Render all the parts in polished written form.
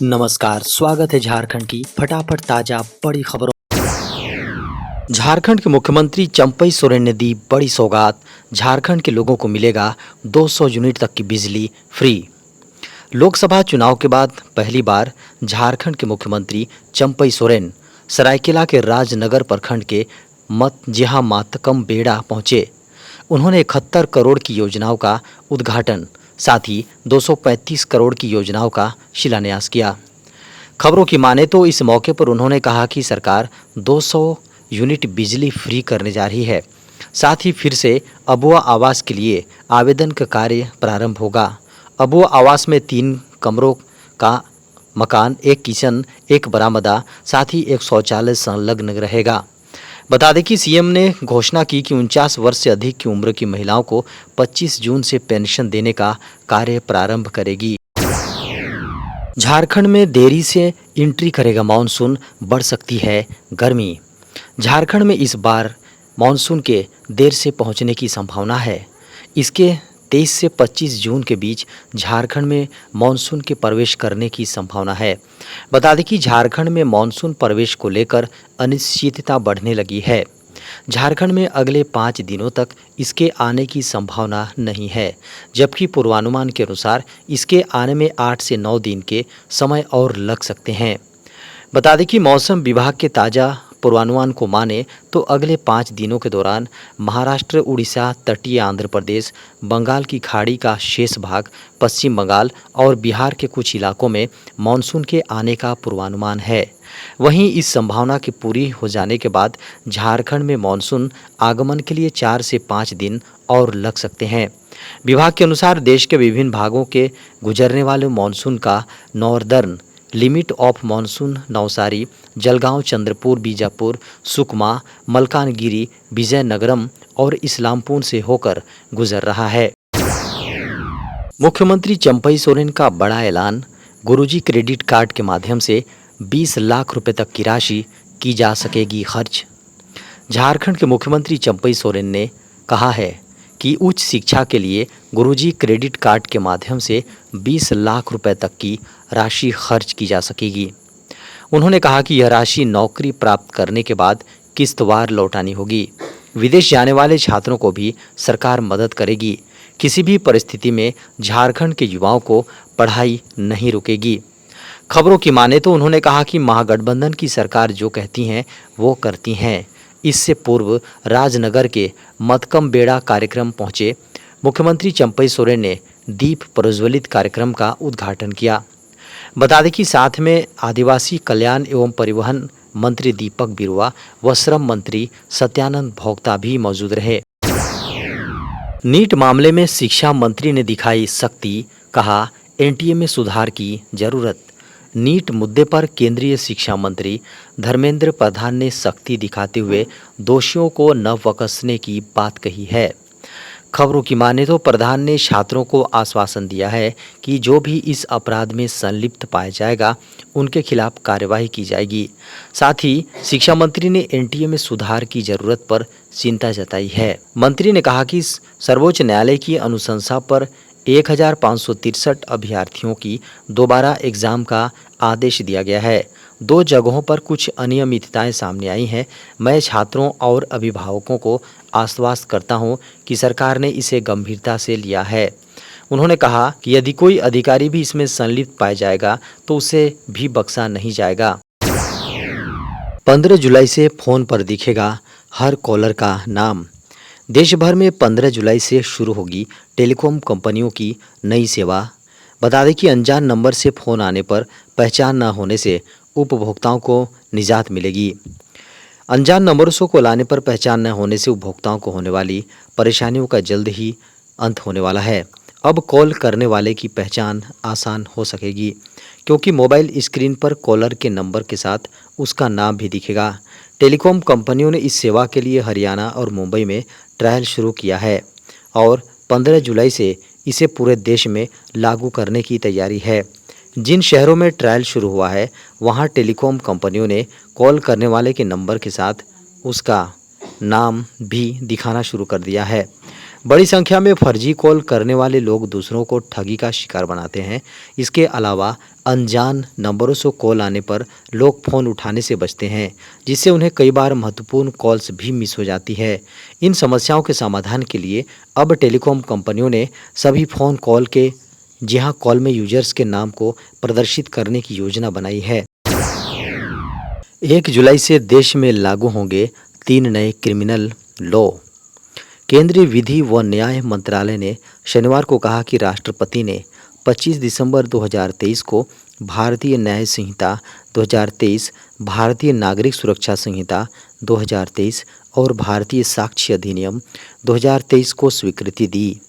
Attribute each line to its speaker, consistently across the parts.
Speaker 1: नमस्कार, स्वागत है झारखंड की फटाफट ताजा बड़ी खबरों। झारखंड के मुख्यमंत्री चंपई सोरेन ने दी बड़ी सौगात। झारखंड के लोगों को मिलेगा 200 यूनिट तक की बिजली फ्री। लोकसभा चुनाव के बाद पहली बार झारखंड के मुख्यमंत्री चंपई सोरेन सरायकेला के राजनगर प्रखंड के जिहा मातकम बेड़ा पहुंचे। उन्होंने 71 करोड़ की योजनाओं का उद्घाटन, साथ ही 235 करोड़ की योजनाओं का शिलान्यास किया। खबरों की माने तो इस मौके पर उन्होंने कहा कि सरकार 200 यूनिट बिजली फ्री करने जा रही है। साथ ही फिर से अबुआ आवास के लिए आवेदन का कार्य प्रारंभ होगा। अबुआ आवास में 3 कमरों का मकान, 1 किचन, 1 बरामदा, साथ ही 1 शौचालय संलग्न रहेगा। बता दें कि सीएम ने घोषणा की कि 49 वर्ष से अधिक की उम्र की महिलाओं को 25 जून से पेंशन देने का कार्य प्रारंभ करेगी। झारखंड में देरी से एंट्री करेगा मानसून, बढ़ सकती है गर्मी। झारखंड में इस बार मानसून के देर से पहुंचने की संभावना है। इसके 23 से 25 जून के बीच झारखंड में मानसून के प्रवेश करने की संभावना है। बता दें कि झारखंड में मानसून प्रवेश को लेकर अनिश्चितता बढ़ने लगी है। झारखंड में अगले 5 दिनों तक इसके आने की संभावना नहीं है, जबकि पूर्वानुमान के अनुसार इसके आने में 8 से 9 दिन के समय और लग सकते हैं। बता दें कि मौसम विभाग के ताज़ा पूर्वानुमान को माने तो अगले 5 दिनों के दौरान महाराष्ट्र, उड़ीसा, तटीय आंध्र प्रदेश, बंगाल की खाड़ी का शेष भाग, पश्चिम बंगाल और बिहार के कुछ इलाकों में मानसून के आने का पूर्वानुमान है। वहीं इस संभावना के पूरी हो जाने के बाद झारखंड में मानसून आगमन के लिए 4 से 5 दिन और लग सकते हैं। विभाग के अनुसार देश के विभिन्न भागों के गुजरने वाले मानसून का northern limit of monsoon Navsari, Jalgaon, Chandrapur, Bijapur, Sukma, Malkangiri, Vizianagaram और इस्लामपुर से होकर गुजर रहा है। मुख्यमंत्री चंपई सोरेन का बड़ा ऐलान, गुरुजी क्रेडिट कार्ड के माध्यम से 20 लाख रुपए तक की राशि की जा सकेगी खर्च। झारखंड के मुख्यमंत्री चंपई सोरेन ने कहा है कि उच्च शिक्षा के लिए गुरुजी क्रेडिट कार्ड के माध्यम से 20 लाख रुपए तक की राशि खर्च की जा सकेगी। उन्होंने कहा कि यह राशि नौकरी प्राप्त करने के बाद किस्तवार लौटानी होगी। विदेश जाने वाले छात्रों को भी सरकार मदद करेगी। किसी भी परिस्थिति में झारखंड के युवाओं को पढ़ाई नहीं रुकेगी। खबरों की माने तो उन्होंने कहा कि महागठबंधन की सरकार जो कहती हैं वो करती हैं। इससे पूर्व राजनगर के मतकम बेड़ा कार्यक्रम पहुंचे मुख्यमंत्री चंपई सोरेन ने दीप प्रज्वलित कार्यक्रम का उद्घाटन किया। बता दें कि साथ में आदिवासी कल्याण एवं परिवहन मंत्री दीपक बिरुवा व श्रम मंत्री सत्यानंद भोक्ता भी मौजूद रहे। नीट मामले में शिक्षा मंत्री ने दिखाई सख्ती, कहा एनटीए में सुधार की जरूरत। नीट मुद्दे पर केंद्रीय शिक्षा मंत्री धर्मेंद्र प्रधान ने सख्ती दिखाते हुए दोषियों को न बख्शने की बात कही है। खबरों की माने तो प्रधान ने छात्रों को आश्वासन दिया है कि जो भी इस अपराध में संलिप्त पाया जाएगा उनके खिलाफ कार्यवाही की जाएगी। साथ ही शिक्षा मंत्री ने एनटीए में सुधार की जरूरत पर चिंता जताई है। मंत्री ने कहा कि सर्वोच्च न्यायालय की अनुशंसा पर 1563 अभ्यर्थियों की दोबारा एग्जाम का आदेश दिया गया है। 2 जगहों पर कुछ अनियमितताएं सामने आई हैं। मैं छात्रों और अभिभावकों को आश्वस्त करता हूं कि सरकार ने इसे गंभीरता से लिया है। उन्होंने कहा कि यदि कोई अधिकारी भी इसमें संलिप्त पाया जाएगा तो उसे भी बख्शा नहीं जाएगा। 15 जुलाई से फोन पर दिखेगा हर कॉलर का नाम। देश भर में 15 जुलाई से शुरू होगी टेलीकॉम कंपनियों की नई सेवा। बता दें कि अनजान नंबर से फ़ोन आने पर पहचान न होने से उपभोक्ताओं को निजात मिलेगी। अनजान नंबरों को लाने पर पहचान न होने से उपभोक्ताओं को होने वाली परेशानियों का जल्द ही अंत होने वाला है। अब कॉल करने वाले की पहचान आसान हो सकेगी, क्योंकि मोबाइल स्क्रीन पर कॉलर के नंबर के साथ उसका नाम भी दिखेगा। टेलीकॉम कंपनियों ने इस सेवा के लिए हरियाणा और मुंबई में ट्रायल शुरू किया है और 15 जुलाई से इसे पूरे देश में लागू करने की तैयारी है। जिन शहरों में ट्रायल शुरू हुआ है वहां टेलीकॉम कंपनियों ने कॉल करने वाले के नंबर के साथ उसका नाम भी दिखाना शुरू कर दिया है। बड़ी संख्या में फर्जी कॉल करने वाले लोग दूसरों को ठगी का शिकार बनाते हैं। इसके अलावा अनजान नंबरों से कॉल आने पर लोग फ़ोन उठाने से बचते हैं, जिससे उन्हें कई बार महत्वपूर्ण कॉल्स भी मिस हो जाती है। इन समस्याओं के समाधान के लिए अब टेलीकॉम कंपनियों ने सभी फ़ोन कॉल के कॉल में यूजर्स के नाम को प्रदर्शित करने की योजना बनाई है। 1 जुलाई से देश में लागू होंगे 3 नए क्रिमिनल लॉ। केंद्रीय विधि व न्याय मंत्रालय ने शनिवार को कहा कि राष्ट्रपति ने 25 दिसंबर 2023 को भारतीय न्याय संहिता 2023, भारतीय नागरिक सुरक्षा संहिता 2023 और भारतीय साक्ष्य अधिनियम 2023 को स्वीकृति दी।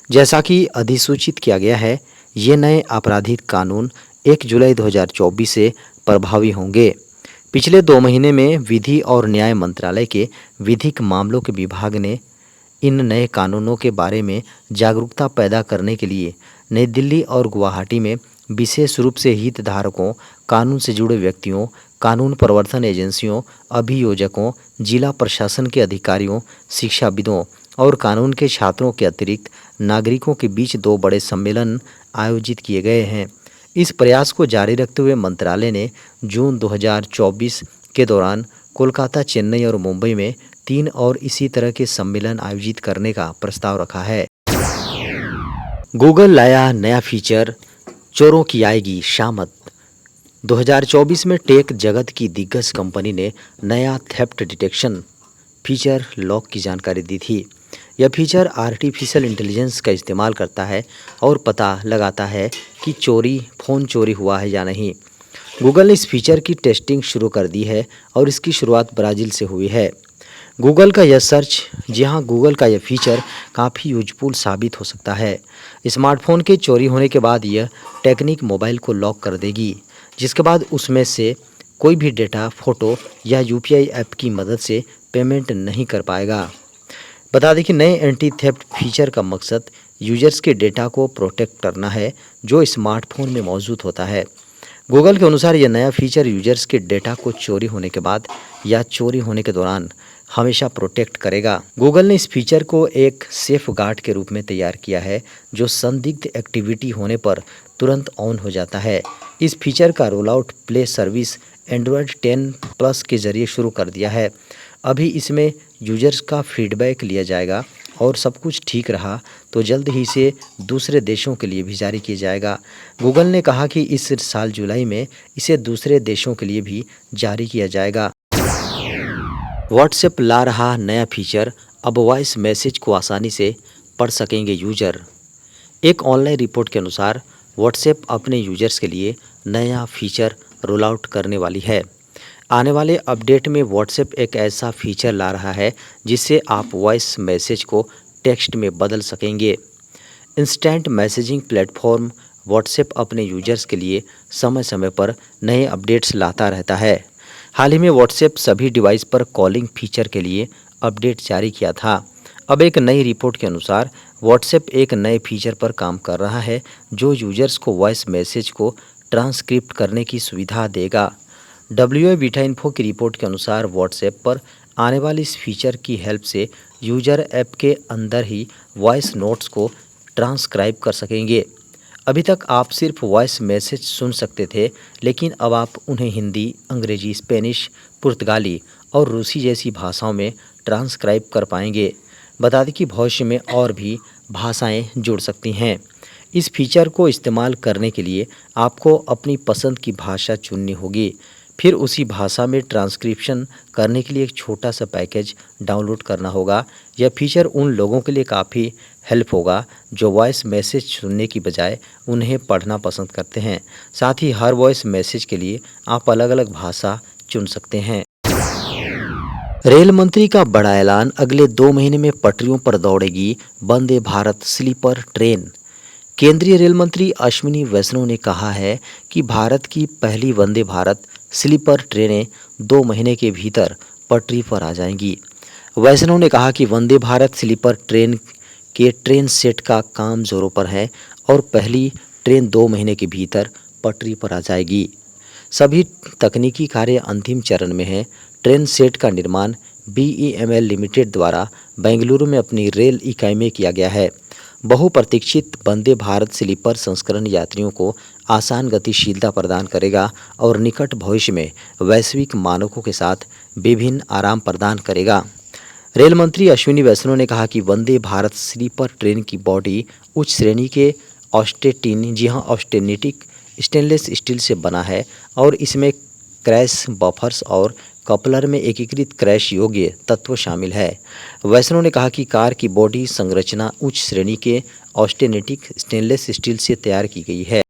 Speaker 1: जैसा कि अधिसूचित किया गया है, ये नए आपराधिक कानून 1 जुलाई 2024 से प्रभावी होंगे। पिछले 2 महीने में विधि और न्याय मंत्रालय के विधिक मामलों के विभाग ने इन नए कानूनों के बारे में जागरूकता पैदा करने के लिए नई दिल्ली और गुवाहाटी में विशेष रूप से हितधारकों, कानून से जुड़े व्यक्तियों, कानून प्रवर्तन एजेंसियों, अभियोजकों, जिला प्रशासन के अधिकारियों, शिक्षाविदों और कानून के छात्रों के अतिरिक्त नागरिकों के बीच 2 बड़े सम्मेलन आयोजित किए गए हैं। इस प्रयास को जारी रखते हुए मंत्रालय ने जून 2024 के दौरान कोलकाता, चेन्नई और मुंबई में 3 और इसी तरह के सम्मेलन आयोजित करने का प्रस्ताव रखा है। गूगल लाया नया फीचर, चोरों की आएगी शामत। 2024 में टेक जगत की दिग्गज कंपनी ने नया थेफ्ट डिटेक्शन फीचर लॉक की जानकारी दी थी। यह फीचर आर्टिफिशियल इंटेलिजेंस का इस्तेमाल करता है और पता लगाता है कि फ़ोन चोरी हुआ है या नहीं। गूगल ने इस फीचर की टेस्टिंग शुरू कर दी है और इसकी शुरुआत ब्राज़ील से हुई है। गूगल का यह फीचर काफ़ी यूजफुल साबित हो सकता है। स्मार्टफोन के चोरी होने के बाद यह टेक्निक मोबाइल को लॉक कर देगी, जिसके बाद उसमें से कोई भी डेटा, फ़ोटो या यूपीआई ऐप की मदद से पेमेंट नहीं कर पाएगा। बता दें कि नए एंटी थेफ्ट फीचर का मकसद यूजर्स के डेटा को प्रोटेक्ट करना है, जो स्मार्टफोन में मौजूद होता है। गूगल के अनुसार यह नया फीचर यूजर्स के डेटा को चोरी होने के बाद या चोरी होने के दौरान हमेशा प्रोटेक्ट करेगा। गूगल ने इस फीचर को एक सेफ गार्ड के रूप में तैयार किया है, जो संदिग्ध एक्टिविटी होने पर तुरंत ऑन हो जाता है। इस फीचर का roll out play service Android 10 plus के जरिए शुरू कर दिया है। अभी इसमें यूजर्स का फीडबैक लिया जाएगा और सब कुछ ठीक रहा तो जल्द ही इसे दूसरे देशों के लिए भी जारी किया जाएगा। गूगल ने कहा कि इस साल जुलाई में इसे दूसरे देशों के लिए भी जारी किया जाएगा। व्हाट्सएप ला रहा नया फीचर, अब वॉइस मैसेज को आसानी से पढ़ सकेंगे यूजर। एक ऑनलाइन रिपोर्ट के अनुसार व्हाट्सएप अपने यूजर्स के लिए नया फीचर रोल आउट करने वाली है। आने वाले अपडेट में व्हाट्सएप एक ऐसा फीचर ला रहा है जिससे आप वॉइस मैसेज को टेक्स्ट में बदल सकेंगे। इंस्टेंट मैसेजिंग प्लेटफॉर्म व्हाट्सएप अपने यूजर्स के लिए समय समय पर नए अपडेट्स लाता रहता है। हाल ही में व्हाट्सएप सभी डिवाइस पर कॉलिंग फीचर के लिए अपडेट जारी किया था। अब एक नई रिपोर्ट के अनुसार व्हाट्सएप एक नए फीचर पर काम कर रहा है, जो यूजर्स को वॉइस मैसेज को ट्रांसक्रिप्ट करने की सुविधा देगा। WA बीटा इन्फो की रिपोर्ट के अनुसार व्हाट्सएप पर आने वाली इस फीचर की हेल्प से यूजर ऐप के अंदर ही वॉइस नोट्स को ट्रांसक्राइब कर सकेंगे। अभी तक आप सिर्फ वॉइस मैसेज सुन सकते थे, लेकिन अब आप उन्हें हिंदी, अंग्रेजी, स्पेनिश, पुर्तगाली और रूसी जैसी भाषाओं में ट्रांसक्राइब कर पाएंगे। बता दें कि भविष्य में और भी भाषाएं जुड़ सकती हैं। इस फीचर को इस्तेमाल करने के लिए आपको अपनी पसंद की भाषा चुननी होगी, फिर उसी भाषा में ट्रांसक्रिप्शन करने के लिए एक छोटा सा पैकेज डाउनलोड करना होगा। यह फीचर उन लोगों के लिए काफ़ी हेल्प होगा जो वॉइस मैसेज सुनने की बजाय उन्हें पढ़ना पसंद करते हैं। साथ ही हर वॉइस मैसेज के लिए आप अलग अलग भाषा चुन सकते हैं। रेल मंत्री का बड़ा ऐलान, अगले 2 महीने में पटरियों पर दौड़ेगी वंदे भारत स्लीपर ट्रेन। केंद्रीय रेल मंत्री अश्विनी वैष्णव ने कहा है कि भारत की पहली वंदे भारत स्लीपर ट्रेनें 2 महीने के भीतर पटरी पर आ जाएंगी। वैष्णव ने कहा कि वंदे भारत स्लीपर ट्रेन के ट्रेन सेट का काम जोरों पर है और पहली ट्रेन 2 महीने के भीतर पटरी पर आ जाएगी। सभी तकनीकी कार्य अंतिम चरण में है। ट्रेन सेट का निर्माण BEML लिमिटेड द्वारा बेंगलुरु में अपनी रेल इकाई में किया गया है। बहुप्रतीक्षित वंदे भारत स्लीपर संस्करण यात्रियों को आसान गतिशीलता प्रदान करेगा और निकट भविष्य में वैश्विक मानकों के साथ विभिन्न आराम प्रदान करेगा। रेल मंत्री अश्विनी वैष्णव ने कहा कि वंदे भारत स्लीपर ट्रेन की बॉडी उच्च श्रेणी के ऑस्टेनिटिक स्टेनलेस स्टील से बना है और इसमें क्रैश बफर्स और कपलर में एकीकृत क्रैश योग्य तत्व शामिल है। वैष्णव ने कहा कि कार की बॉडी संरचना उच्च श्रेणी के ऑस्टेनिटिक स्टेनलेस स्टील से तैयार की गई है